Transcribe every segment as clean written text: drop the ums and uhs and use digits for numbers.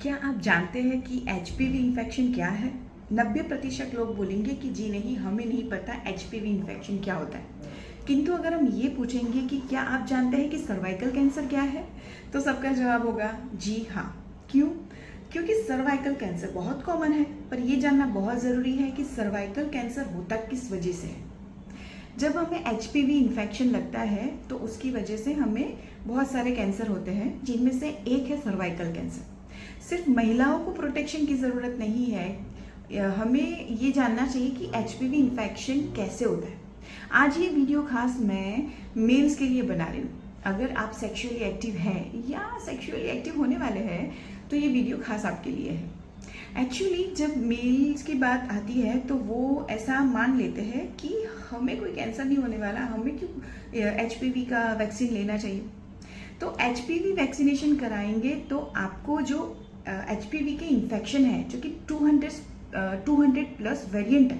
क्या आप जानते हैं कि एचपीवी इन्फेक्शन क्या है? 90% लोग बोलेंगे कि जी नहीं, हमें नहीं पता एचपीवी इन्फेक्शन क्या होता है। किंतु अगर हम ये पूछेंगे कि क्या आप जानते हैं कि सर्वाइकल कैंसर क्या है, तो सबका जवाब होगा जी हाँ। क्यों? क्योंकि सर्वाइकल कैंसर बहुत कॉमन है, पर ये जानना बहुत ज़रूरी है कि सर्वाइकल कैंसर होता किस वजह से है। जब हमें एचपीवी इन्फेक्शन लगता है तो उसकी वजह से हमें बहुत सारे कैंसर होते हैं, जिनमें से एक है सर्वाइकल कैंसर। सिर्फ महिलाओं को प्रोटेक्शन की ज़रूरत नहीं है, हमें ये जानना चाहिए कि एचपीवी इन्फेक्शन कैसे होता है। आज ये वीडियो खास मैं मेल्स के लिए बना रही हूँ। अगर आप सेक्सुअली एक्टिव हैं या सेक्सुअली एक्टिव होने वाले हैं तो ये वीडियो खास आपके लिए है। एक्चुअली जब मेल्स की बात आती है तो वो ऐसा मान लेते हैं कि हमें कोई कैंसर नहीं होने वाला, हमें क्यों एचपीवी का वैक्सीन लेना चाहिए। तो एचपीवी वैक्सीनेशन कराएंगे तो आपको जो एचपीवी के इन्फेक्शन है, जो कि 200 प्लस वेरिएंट है,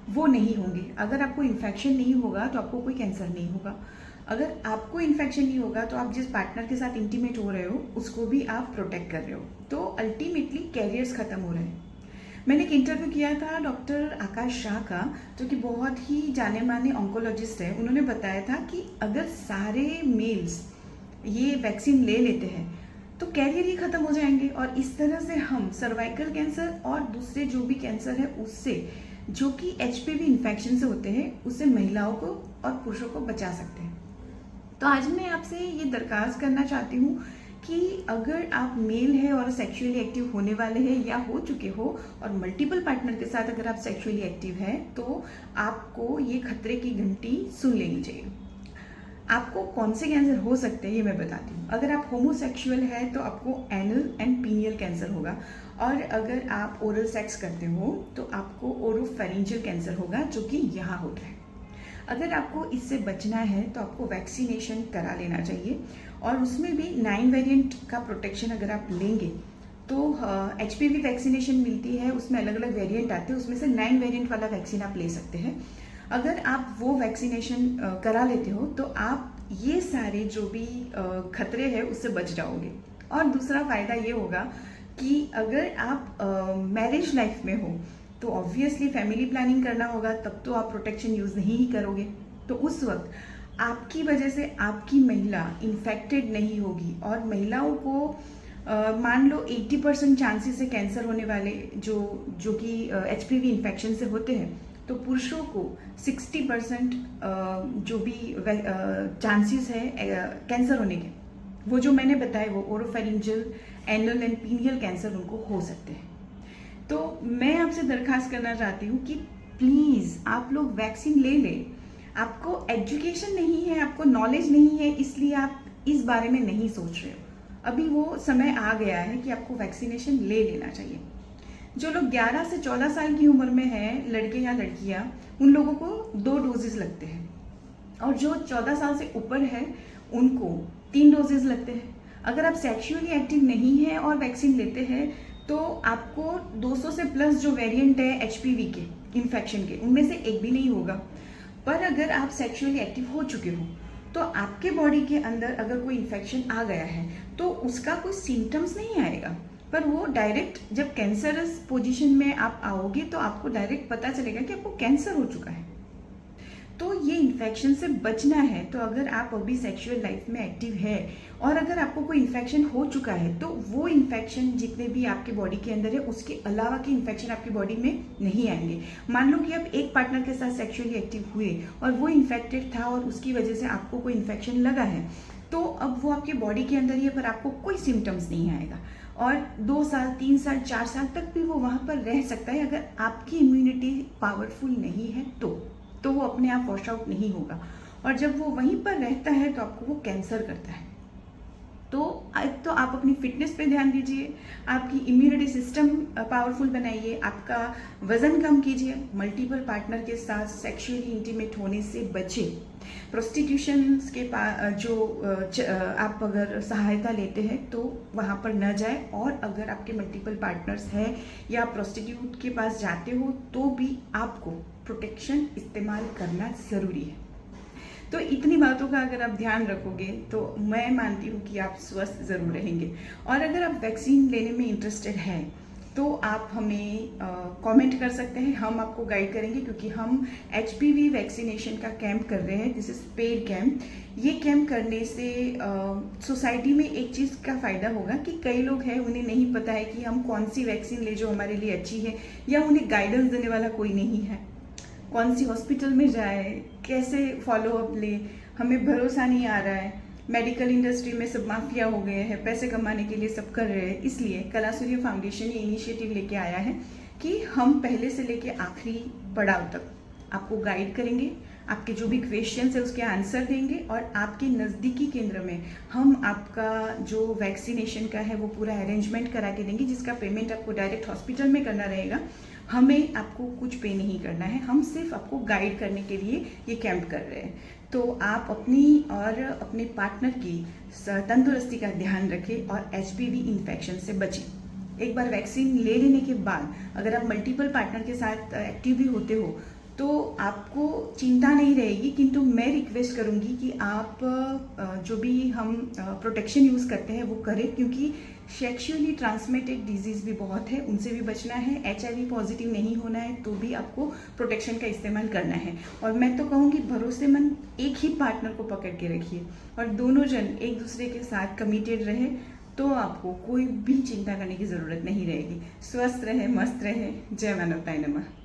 वो नहीं होंगे। अगर आपको इन्फेक्शन नहीं होगा तो आपको कोई कैंसर नहीं होगा। अगर आपको इन्फेक्शन नहीं होगा तो आप जिस पार्टनर के साथ इंटीमेट हो रहे हो उसको भी आप प्रोटेक्ट कर रहे हो, तो अल्टीमेटली कैरियर्स खत्म हो रहे हैं। मैंने एक इंटरव्यू किया था डॉक्टर आकाश शाह का, जो कि बहुत ही जाने माने ऑन्कोलॉजिस्ट है। उन्होंने बताया था कि अगर सारे मेल्स ये वैक्सीन ले लेते हैं तो कैरियर ही खत्म हो जाएंगे, और इस तरह से हम सर्वाइकल कैंसर और दूसरे जो भी कैंसर है उससे, जो कि एचपीवी इन्फेक्शन से होते हैं, उससे महिलाओं को और पुरुषों को बचा सकते हैं। तो आज मैं आपसे ये दरख्वास्त करना चाहती हूँ कि अगर आप मेल है और सेक्सुअली एक्टिव होने वाले हैं या हो चुके हो और मल्टीपल पार्टनर के साथ अगर आप सेक्सुअली एक्टिव हैं, तो आपको ये खतरे की घंटी सुन लेनी चाहिए। आपको कौन से कैंसर हो सकते हैं ये मैं बताती हूँ। अगर आप होमोसेक्सुअल है तो आपको एनल एंड पीनियल कैंसर होगा, और अगर आप ओरल सेक्स करते हो तो आपको ओरोफेरिंजियल कैंसर होगा, जो कि यहाँ होता है। अगर आपको इससे बचना है तो आपको वैक्सीनेशन करा लेना चाहिए, और उसमें भी 9 वेरिएंट का प्रोटेक्शन अगर आप लेंगे तो एचपीवी वैक्सीनेशन मिलती है, उसमें अलग अलग वेरिएंट आते हैं, उसमें से 9 वेरिएंट वाला वैक्सीन आप ले सकते हैं। अगर आप वो वैक्सीनेशन करा लेते हो तो आप ये सारे जो भी खतरे हैं उससे बच जाओगे। और दूसरा फ़ायदा ये होगा कि अगर आप मैरिज लाइफ में हो तो ऑब्वियसली फैमिली प्लानिंग करना होगा, तब तो आप प्रोटेक्शन यूज़ नहीं ही करोगे। तो उस वक्त आपकी वजह से आपकी महिला इन्फेक्टेड नहीं होगी, और महिलाओं को मान लो 80% चांसेस है कैंसर होने वाले, जो कि एचपीवी इन्फेक्शन से होते हैं, तो पुरुषों को 60% जो भी चांसेस है कैंसर होने के, वो जो मैंने बताए, वो ओरोफेरिंजियल, एनल एंड पीनियल कैंसर उनको हो सकते हैं। तो मैं आपसे दरख्वास्त करना चाहती हूँ कि प्लीज़ आप लोग वैक्सीन ले लें। आपको एजुकेशन नहीं है, आपको नॉलेज नहीं है, इसलिए आप इस बारे में नहीं सोच रहे हो। अभी वो समय आ गया है कि आपको वैक्सीनेशन ले लेना चाहिए। जो लोग 11 से 14 साल की उम्र में हैं, लड़के या लड़कियां, उन लोगों को 2 डोजेज लगते हैं, और जो 14 साल से ऊपर है उनको 3 डोजेज लगते हैं। अगर आप सेक्सुअली एक्टिव नहीं हैं और वैक्सीन लेते हैं तो आपको 200 से प्लस जो वेरिएंट है एचपीवी के इन्फेक्शन के, उनमें से एक भी नहीं होगा। पर अगर आप सेक्सुअली एक्टिव हो चुके हो तो आपके बॉडी के अंदर अगर कोई इन्फेक्शन आ गया है तो उसका कोई सिम्टम्स नहीं आएगा, पर वो डायरेक्ट जब कैंसरस पोजीशन में आप आओगे तो आपको डायरेक्ट पता चलेगा कि आपको कैंसर हो चुका है। तो ये इन्फेक्शन से बचना है तो अगर आप अभी सेक्सुअल लाइफ में एक्टिव है और अगर आपको कोई इन्फेक्शन हो चुका है तो वो इन्फेक्शन जितने भी आपके बॉडी के अंदर है उसके अलावा के इन्फेक्शन आपकी बॉडी में नहीं आएंगे। मान लो कि आप एक पार्टनर के साथ सेक्सुअली एक्टिव हुए और वो इन्फेक्टेड था और उसकी वजह से आपको कोई इन्फेक्शन लगा है, तो अब वो आपके बॉडी के अंदर ही है, पर आपको कोई सिम्टम्स नहीं आएगा, और 2 साल 3 साल 4 साल तक भी वो वहाँ पर रह सकता है। अगर आपकी इम्यूनिटी पावरफुल नहीं है तो वो अपने आप वॉश आउट नहीं होगा, और जब वो वहीं पर रहता है तो आपको वो कैंसर करता है। तो एक तो आप अपनी फिटनेस पे ध्यान दीजिए, आपकी इम्यूनिटी सिस्टम पावरफुल बनाइए, आपका वजन कम कीजिए, मल्टीपल पार्टनर के साथ सेक्सुअली इंटीमेट होने से बचें, प्रोस्टिट्यूशन के आप अगर सहायता लेते हैं तो वहाँ पर न जाए, और अगर आपके मल्टीपल पार्टनर्स हैं या प्रोस्टिट्यूट के पास जाते हो तो भी आपको प्रोटेक्शन इस्तेमाल करना ज़रूरी है। तो इतनी बातों का अगर आप ध्यान रखोगे तो मैं मानती हूँ कि आप स्वस्थ ज़रूर रहेंगे। और अगर आप वैक्सीन लेने में इंटरेस्टेड हैं तो आप हमें कमेंट कर सकते हैं, हम आपको गाइड करेंगे, क्योंकि हम HPV वैक्सीनेशन का कैंप कर रहे हैं। This is paid camp. ये कैंप करने से सोसाइटी में एक चीज़ का फ़ायदा होगा कि कई लोग हैं उन्हें नहीं पता है कि हम कौन सी वैक्सीन ले जो हमारे लिए अच्छी है, या उन्हें गाइडेंस देने वाला कोई नहीं है। कौन सी हॉस्पिटल में जाए, कैसे फॉलोअप ले, हमें भरोसा नहीं आ रहा है। मेडिकल इंडस्ट्री में सब माफिया हो गए हैं, पैसे कमाने के लिए सब कर रहे हैं। इसलिए कलासूर्य फाउंडेशन ये इनिशिएटिव लेके आया है कि हम पहले से लेके आखिरी पड़ाव तक आपको गाइड करेंगे, आपके जो भी क्वेश्चंस है उसके आंसर देंगे, और आपके नज़दीकी केंद्र में हम आपका जो वैक्सीनेशन का है वो पूरा अरेंजमेंट करा के देंगे, जिसका पेमेंट आपको डायरेक्ट हॉस्पिटल में करना रहेगा। हमें आपको कुछ पे नहीं करना है, हम सिर्फ आपको गाइड करने के लिए ये कैंप कर रहे हैं। तो आप अपनी और अपने पार्टनर की तंदुरुस्ती का ध्यान रखें और HPV इन्फेक्शन से बचें। एक बार वैक्सीन ले लेने के बाद अगर आप मल्टीपल पार्टनर के साथ एक्टिव भी होते हो तो आपको चिंता नहीं रहेगी, किंतु मैं रिक्वेस्ट करूंगी कि आप जो भी हम प्रोटेक्शन यूज़ करते हैं वो करें, क्योंकि सेक्सुअली ट्रांसमिटेड डिजीज़ भी बहुत है, उनसे भी बचना है। HIV पॉजिटिव नहीं होना है तो भी आपको प्रोटेक्शन का इस्तेमाल करना है। और मैं तो कहूँगी भरोसेमंद एक ही पार्टनर को पकड़ के रखिए और दोनों जन एक दूसरे के साथ कमिटेड रहे, तो आपको कोई भी चिंता करने की ज़रूरत नहीं रहेगी। स्वस्थ रहे, मस्त रहे। जय मानवताय नमः।